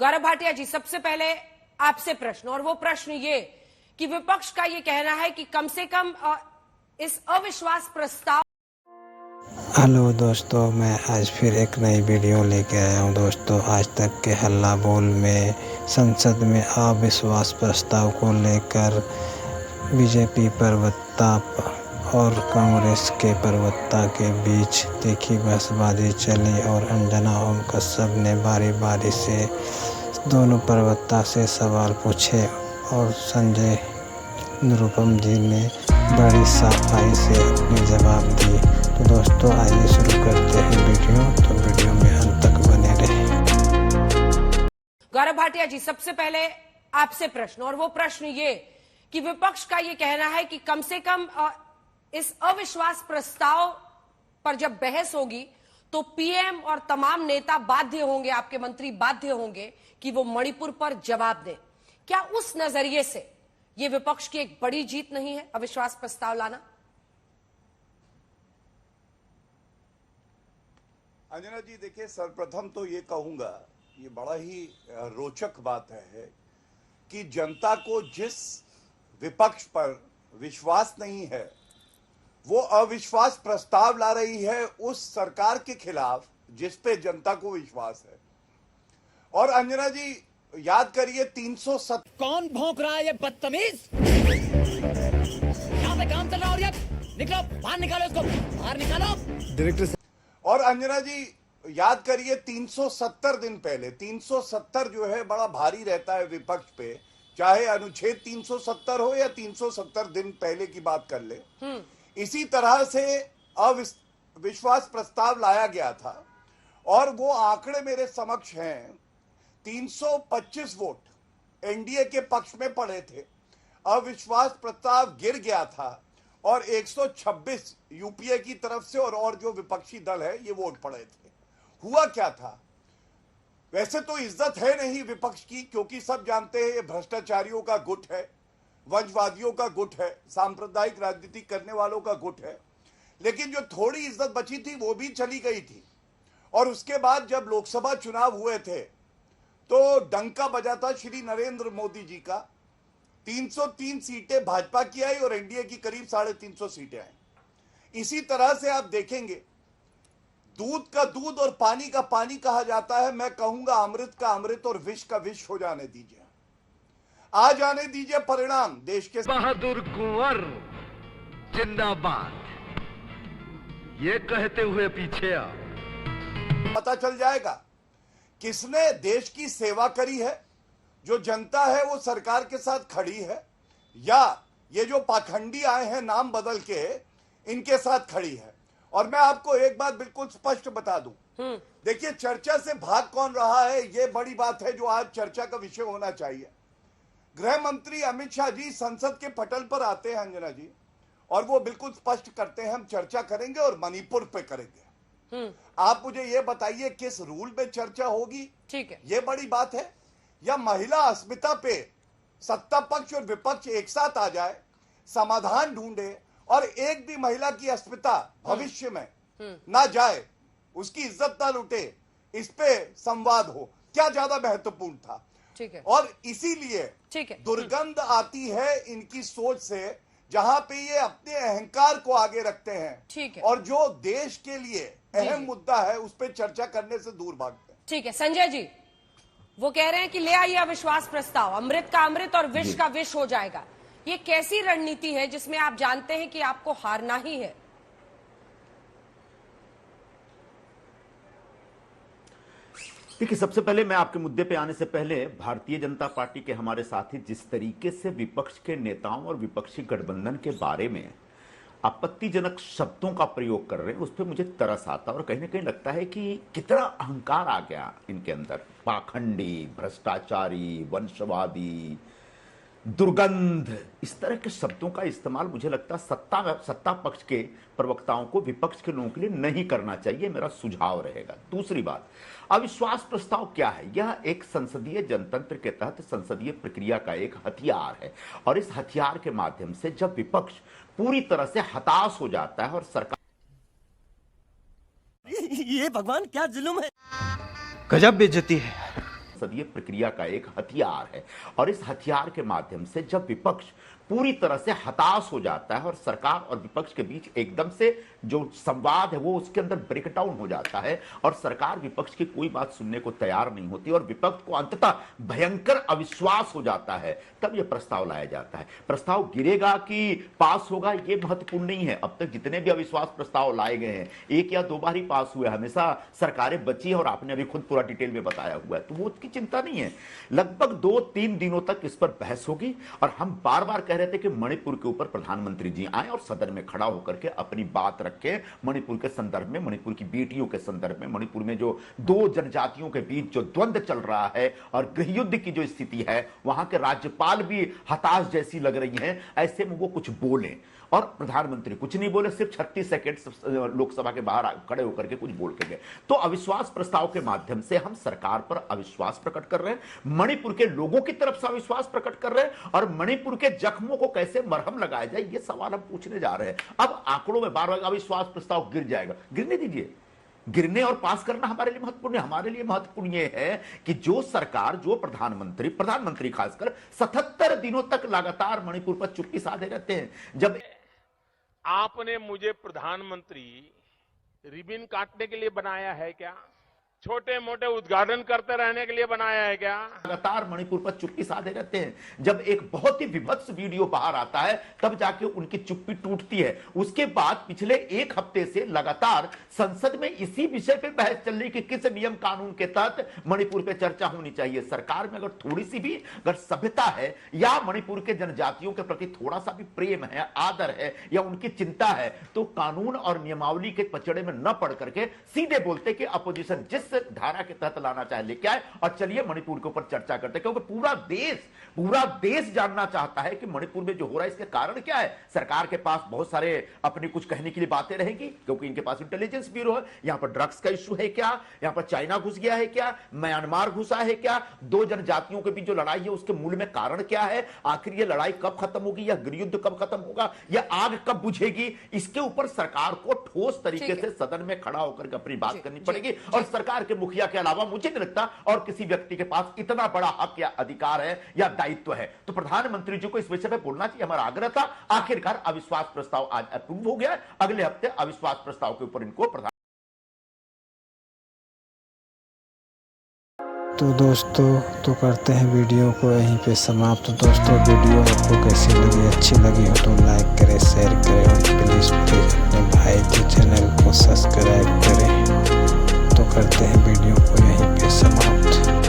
गौरव भाटिया जी, सबसे पहले आपसे प्रश्न, और वो प्रश्न ये कि विपक्ष का ये कहना है कि कम से कम इस अविश्वास प्रस्ताव। हेलो दोस्तों, मैं आज फिर एक नई वीडियो लेके आया हूं। दोस्तों, आज तक के हल्ला बोल में संसद में अविश्वास प्रस्ताव को लेकर बीजेपी प्रवक्ता और कांग्रेस के प्रवक्ता के बीच तीखी बहसबाजी चली और अंजना ओम कश्यप ने बारी बारी से दोनों प्रवक्ता से सवाल पूछे और संजय निरुपम जी ने बड़ी सफाई से अपने जवाब दिए। तो दोस्तों, आइए शुरू करते हैं वीडियो। तो वीडियो में अंत तक बने रहे। गौरव भाटिया जी, सबसे पहले आपसे प्रश्न, और वो प्रश्न ये कि विपक्ष का ये कहना है कि कम से कम इस अविश्वास प्रस्ताव पर जब बहस होगी तो पीएम और तमाम नेता बाध्य होंगे, आपके मंत्री बाध्य होंगे कि वो मणिपुर पर जवाब दें। क्या उस नजरिए से ये विपक्ष की एक बड़ी जीत नहीं है अविश्वास प्रस्ताव लाना? अंजना जी, देखिए, सर्वप्रथम तो ये कहूंगा, ये बड़ा ही रोचक बात है कि जनता को जिस विपक्ष पर विश्वास नहीं है वो अविश्वास प्रस्ताव ला रही है उस सरकार के खिलाफ जिस पे जनता को विश्वास है। और अंजना जी, याद करिए 307। कौन भौंक रहा है ये बदतमीज? यहाँ पे काम चल रहा है और ये निकलो, बाहर निकालो इसको, बाहर निकालो डायरेक्टर। और अंजना जी, याद करिए 370 दिन पहले, 370 जो है बड़ा भारी रहता है विपक्ष पे, चाहे अनुच्छेद 370 हो या 370 दिन पहले की बात कर ले। इसी तरह से अविश्वास प्रस्ताव लाया गया था और वो आंकड़े मेरे समक्ष हैं। 325 वोट एनडीए के पक्ष में पड़े थे, अविश्वास प्रस्ताव गिर गया था और 126 यूपीए की तरफ से और जो विपक्षी दल है ये वोट पड़े थे। हुआ क्या था? वैसे तो इज्जत है नहीं विपक्ष की, क्योंकि सब जानते हैं ये भ्रष्टाचारियों का गुट है, वंशवादियों का गुट है, सांप्रदायिक राजनीति करने वालों का गुट है। लेकिन जो थोड़ी इज्जत बची थी वो भी चली गई थी। और उसके बाद जब लोकसभा चुनाव हुए थे तो डंका बजा था श्री नरेंद्र मोदी जी का। 303 सीटें भाजपा की आई और एनडीए की करीब 350 सीटें आई। इसी तरह से आप देखेंगे, दूध का दूध और पानी का पानी कहा जाता है। मैं कहूंगा अमृत का अमृत और विष का विष हो जाने दीजिए, आ जाने दीजिए परिणाम देश के। बहादुर कुंवर जिंदाबाद, ये कहते हुए पीछे आ। पता चल जाएगा किसने देश की सेवा करी है, जो जनता है वो सरकार के साथ खड़ी है, या ये जो पाखंडी आए हैं नाम बदल के इनके साथ खड़ी है। और मैं आपको एक बात बिल्कुल स्पष्ट बता दूं, देखिए, चर्चा से भाग कौन रहा है ये बड़ी बात है जो आज चर्चा का विषय होना चाहिए। गृह मंत्री अमित शाह जी संसद के पटल पर आते हैं अंजना जी, और वो बिल्कुल स्पष्ट करते हैं हम चर्चा करेंगे और मणिपुर पे करेंगे। आप मुझे ये बताइए किस रूल में चर्चा होगी? ठीक है, ये बड़ी बात है। या महिला अस्मिता पे सत्ता पक्ष और विपक्ष एक साथ आ जाए, समाधान ढूंढे और एक भी महिला की अस्मिता भविष्य में ना जाए, उसकी इज्जत ना लुटे, इस पे संवाद हो, क्या ज्यादा महत्वपूर्ण था? ठीक है। और इसीलिए दुर्गंध आती है इनकी सोच से, जहां पे ये अपने अहंकार को आगे रखते हैं। ठीक है। और जो देश के लिए अहम मुद्दा है उस पर चर्चा करने से दूर भागते हैं। ठीक है, संजय जी, वो कह रहे हैं कि ले आइए अविश्वास प्रस्ताव, अमृत का अमृत और विष का विष हो जाएगा। ये कैसी रणनीति है जिसमें आप जानते हैं कि आपको हारना ही है? देखिए, सबसे पहले मैं आपके मुद्दे पे आने से पहले भारतीय जनता पार्टी के हमारे साथी जिस तरीके से विपक्ष के नेताओं और विपक्षी गठबंधन के बारे में आपत्तिजनक शब्दों का प्रयोग कर रहे हैं, उस पर मुझे तरस आता और कहीं ना कहीं लगता है कि कितना अहंकार आ गया इनके अंदर। पाखंडी, भ्रष्टाचारी, वंशवादी, दुर्गंध, इस तरह के शब्दों का इस्तेमाल मुझे लगता है सत्ता पक्ष के प्रवक्ताओं को विपक्ष के लोगों के लिए नहीं करना चाहिए, मेरा सुझाव रहेगा। दूसरी बात, अविश्वास प्रस्ताव क्या है? यह एक संसदीय जनतंत्र के तहत संसदीय प्रक्रिया का एक हथियार है और इस हथियार के माध्यम से जब विपक्ष पूरी तरह से हताश हो जाता है और सरकार, ये भगवान क्या जुल्म है, गजब बेइज्जती है। संसदीय प्रक्रिया का एक हथियार है। और इस हथियार के माध्यम से जब विपक्ष पूरी तरह से हताश हो जाता है और सरकार और विपक्ष के बीच एकदम से जो संवाद है वो उसके अंदर ब्रेकडाउन हो जाता है और सरकार विपक्ष की कोई बात सुनने को तैयार नहीं होती और विपक्ष को अंततः भयंकर अविश्वास हो जाता है, तब यह प्रस्ताव लाया जाता है। प्रस्ताव गिरेगा कि पास होगा ये महत्वपूर्ण नहीं है। अब तक जितने भी अविश्वास प्रस्ताव लाए गए हैं 1 या 2 बार ही पास हुए, हमेशा सरकारें बची है और आपने अभी खुद पूरा डिटेल में बताया हुआ है, तो वो उसकी चिंता नहीं है। लगभग 2-3 दिनों तक इस पर बहस होगी और हम बार बार कह रहे थे कि मणिपुर के ऊपर प्रधानमंत्री जी आए और सदन में खड़ा होकर के अपनी बात रखें। मणिपुर के संदर्भ में, मणिपुर की बेटियों के संदर्भ में, मणिपुर में जो 2 जनजातियों के बीच जो द्वंद्व चल रहा है और गृहयुद्ध की जो स्थिति है, वहां के राज्यपाल भी हताश जैसी लग रही हैं, ऐसे में वो कुछ बोलें और प्रधानमंत्री कुछ नहीं बोले, सिर्फ 36 सेकंड लोकसभा के बाहर खड़े होकर के कुछ बोल के गए। तो अविश्वास प्रस्ताव के माध्यम से हम सरकार पर अविश्वास प्रकट कर रहे हैं, मणिपुर के लोगों की तरफ से अविश्वास प्रकट कर रहे हैं और मणिपुर के जख्मों को कैसे मरहम लगाया जाए ये सवाल हम पूछने जा रहे हैं। अब आंकड़ों में बार बार अविश्वास प्रस्ताव गिर जाएगा, गिरने दीजिए। गिरने और पास करना हमारे लिए महत्वपूर्ण है। हमारे लिए महत्वपूर्ण यह है कि जो सरकार, जो प्रधानमंत्री खासकर 77 दिनों तक लगातार मणिपुर पर चुप्पी साधे रहते हैं। जब आपने मुझे प्रधानमंत्री रिबन काटने के लिए बनाया है क्या? छोटे मोटे उद्घाटन करते रहने के लिए बनाया है क्या? लगातार मणिपुर पर चुप्पी साधे रहते हैं। जब एक बहुत ही विभत्स वीडियो बाहर आता है तब जाके उनकी चुप्पी टूटती है। उसके बाद पिछले 1 हफ्ते से लगातार संसद में इसी विषय पे बहस चल रही कि किस नियम कानून के तहत मणिपुर पे चर्चा होनी चाहिए। सरकार में अगर थोड़ी सी भी अगर सभ्यता है या मणिपुर के जनजातियों के प्रति थोड़ा सा भी प्रेम है, आदर है या उनकी चिंता है, तो कानून और नियमावली के पचड़े में न पड़ करके सीधे बोलते कि अपोजिशन जिस धारा के तहत लाना चाहे लेके आए और चलिए मणिपुर के ऊपर चर्चा करते हैं। क्योंकि पूरा देश जानना चाहता है कि मणिपुर में जो हो रहा है इसके कारण क्या है। सरकार के पास बहुत सारे अपनी कुछ कहने के लिए बातें रहेंगी क्योंकि इनके पास इंटेलिजेंस ब्यूरो है। यहां पर ड्रग्स का इश्यू है क्या, यहां पर चाइना घुस गया है क्या, म्यांमार घुसा है क्या, 2 जनजातियों के बीच जो लड़ाई है उसके मूल में कारण क्या है, आखिर यह लड़ाई कब खत्म होगी या गृहयुद्ध कब खत्म होगा या आग कब बुझेगी, इसके ऊपर सरकार को ठोस तरीके से सदन में खड़ा होकर अपनी बात करनी पड़ेगी। और सरकार के मुखिया के अलावा मुझे नहीं लगता और किसी व्यक्ति के पास इतना बड़ा हक या अधिकार है या दायित्व है। तो प्रधानमंत्री जी को इस विषय पे बोलना चाहिए। हमारा आग्रह था। आखिरकार अविश्वास प्रस्ताव आज अप्रूव हो गया। अगले हफ्ते अविश्वास प्रस्ताव के ऊपर इनको तो दोस्तों तो करते हैं वीडियो को यहीं पे समाप्त। दोस्तों वीडियो आपको कैसी लगी, अच्छी लगी हो तो लाइक करें, शेयर करें और प्लीज़ अपने भाई के चैनल को सब्सक्राइब करें। तो करते हैं वीडियो को यहीं पे समाप्त।